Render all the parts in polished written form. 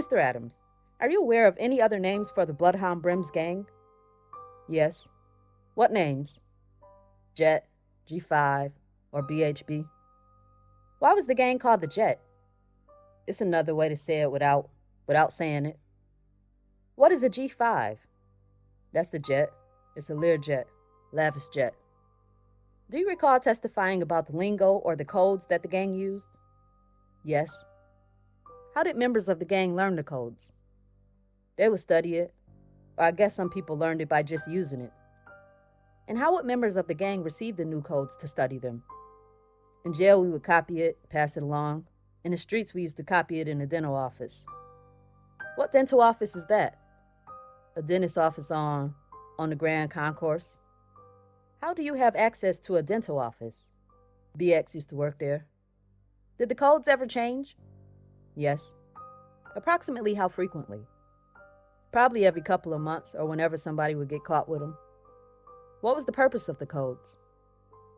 Mr. Adams, are you aware of any other names for the Bloodhound Brims gang? Yes. What names? Jet, G5, or BHB? Why was the gang called the Jet? It's another way to say it without saying it. What is a G5? That's the jet. It's a Learjet, lavish jet. Do you recall testifying about the lingo or the codes that the gang used? Yes. How did members of the gang learn the codes? They would study it, or I guess some people learned it by just using it. And how would members of the gang receive the new codes to study them? In jail, we would copy it, pass it along. In the streets, we used to copy it in the dental office. What dental office is that? A dentist office on the Grand Concourse. How do you have access to a dental office? BX used to work there. Did the codes ever change? Yes. Approximately how frequently? Probably every couple of months or whenever somebody would get caught with them. What was the purpose of the codes?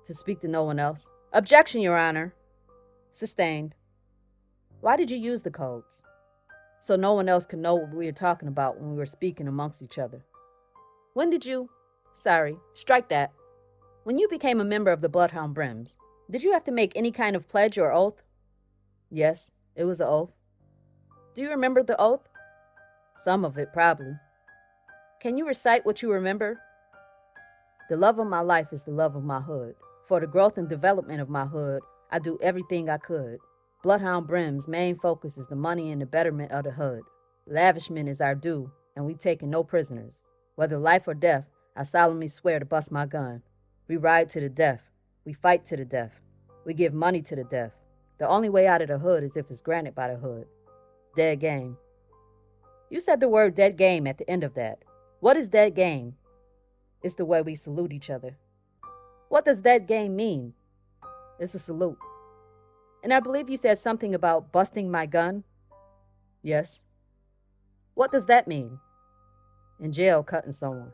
To speak to no one else. Objection, Your Honor. Sustained. Why did you use the codes? So no one else could know what we were talking about when we were speaking amongst each other. When did you... Sorry, strike that. When you became a member of the Bloodhound Brims, did you have to make any kind of pledge or oath? Yes, it was an oath. Do you remember the oath? Some of it, probably. Can you recite what you remember? The love of my life is the love of my hood. For the growth and development of my hood, I do everything I could. Bloodhound Brim's main focus is the money and the betterment of the hood. Lavishment is our due, and we taking no prisoners. Whether life or death, I solemnly swear to bust my gun. We ride to the death. We fight to the death. We give money to the death. The only way out of the hood is if it's granted by the hood. Dead game. You said the word dead game at the end of that. What is dead game? It's the way we salute each other. What does dead game mean? It's a salute. And I believe you said something about busting my gun? Yes. What does that mean? In jail, cutting someone.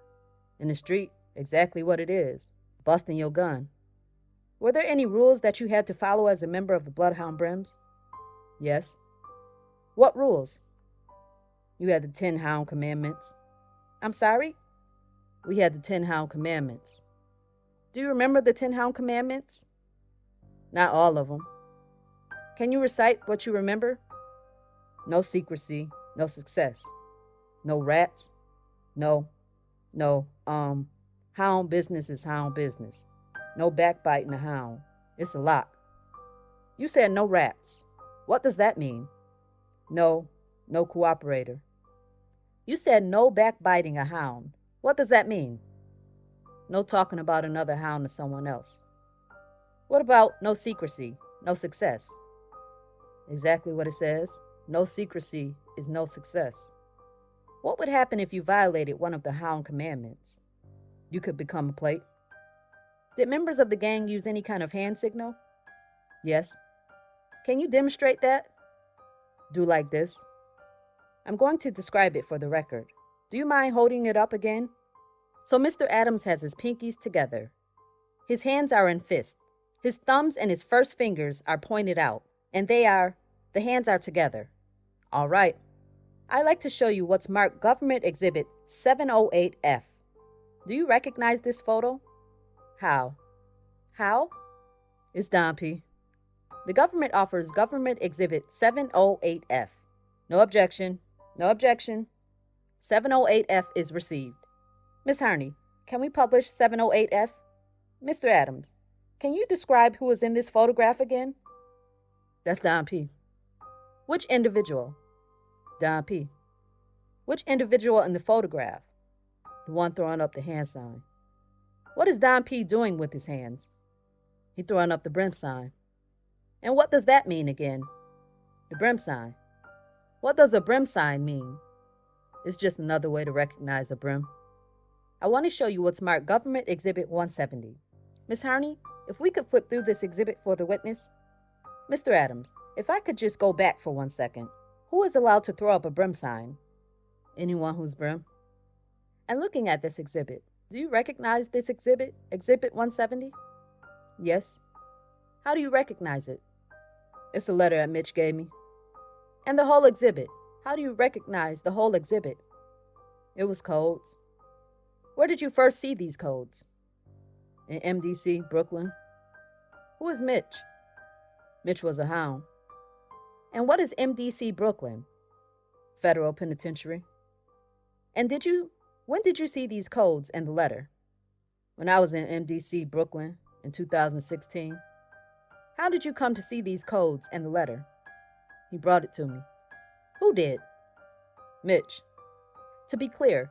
In the street, exactly what it is. Busting your gun. Were there any rules that you had to follow as a member of the Bloodhound Brims? Yes. What rules? You had the 10 Hound Commandments. I'm sorry? We had the 10 Hound Commandments. Do you remember the 10 Hound Commandments? Not all of them. Can you recite what you remember? No secrecy, no success. No rats. No. Hound business is hound business. No backbiting a hound. It's a lot. You said no rats. What does that mean? No cooperator. You said no backbiting a hound. What does that mean? No talking about another hound to someone else. What about no secrecy, no success? Exactly what it says. No secrecy is no success. What would happen if you violated one of the Hound commandments? You could become a plate. Did members of the gang use any kind of hand signal? Yes. Can you demonstrate that? Do like this. I'm going to describe it for the record. Do you mind holding it up again? So Mr. Adams has his pinkies together. His hands are in fists. His thumbs and his first fingers are pointed out, and the hands are together. All right. I'd like to show you what's marked Government Exhibit 708F. Do you recognize this photo? How? It's Don P. The government offers Government Exhibit 708F. No objection. 708F is received. Miss Harney, can we publish 708F? Mr. Adams, can you describe who is in this photograph again? That's Don P. Which individual? Don P. Which individual in the photograph? The one throwing up the hand sign. What is Don P doing with his hands? He throwing up the Brim sign. And what does that mean again? The Brim sign. What does a Brim sign mean? It's just another way to recognize a Brim. I want to show you what's marked Government Exhibit 170. Miss Harney, if we could flip through this exhibit for the witness. Mr. Adams, if I could just go back for 1 second. Who is allowed to throw up a Brim sign? Anyone who's Brim. And looking at this exhibit, do you recognize this exhibit, Exhibit 170? Yes. How do you recognize it? It's a letter that Mitch gave me. And the whole exhibit, How do you recognize the whole exhibit? It was codes. Where did you first see these codes? In MDC, Brooklyn. Who is Mitch? Mitch was a hound. And what is MDC, Brooklyn? Federal Penitentiary. And when did you see these codes and the letter? When I was in MDC, Brooklyn in 2016. How did you come to see these codes and the letter? He brought it to me. Who did? Mitch. To be clear,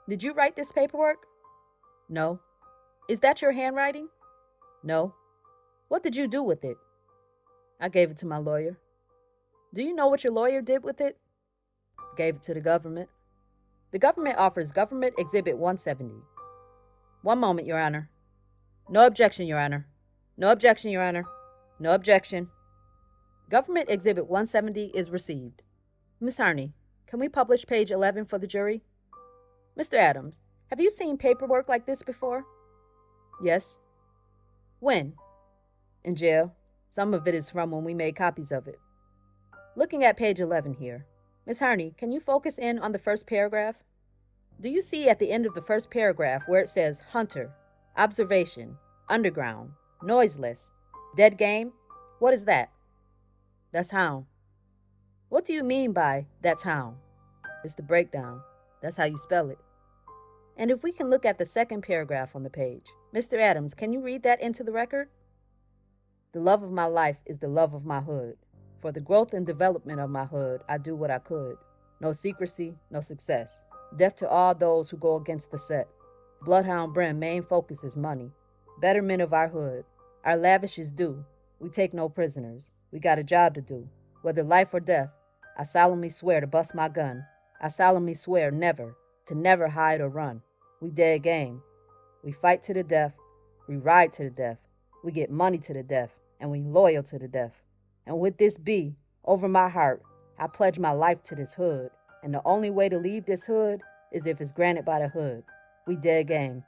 did you write this paperwork? No. Is that your handwriting? No. What did you do with it? I gave it to my lawyer. Do you know what your lawyer did with it? Gave it to the government. The government offers Government Exhibit 170. One moment, Your Honor. No objection, Your Honor. No objection, Your Honor. No objection. Government Exhibit 170 is received. Miss Harney, can we publish page 11 for the jury? Mr. Adams, have you seen paperwork like this before? Yes. When? In jail. Some of it is from when we made copies of it. Looking at page 11 here. Miss Harney, can you focus in on the first paragraph? Do you see at the end of the first paragraph where it says hunter, observation, underground, noiseless, dead game? What is that? That's Hound. What do you mean by that's Hound? It's the breakdown. That's how you spell it. And if we can look at the second paragraph on the page. Mr. Adams, can you read that into the record? The love of my life is the love of my hood. For the growth and development of my hood, I do what I could. No secrecy, no success. Death to all those who go against the set. Bloodhound Brim main focus is money. Betterment of our hood. Our lavish is due. We take no prisoners. We got a job to do. Whether life or death, I solemnly swear to bust my gun. I solemnly swear to never hide or run. We dead game. We fight to the death. We ride to the death. We get money to the death. And we loyal to the death. And with this be, over my heart, I pledge my life to this hood. And the only way to leave this hood is if it's granted by the hood. We dead game.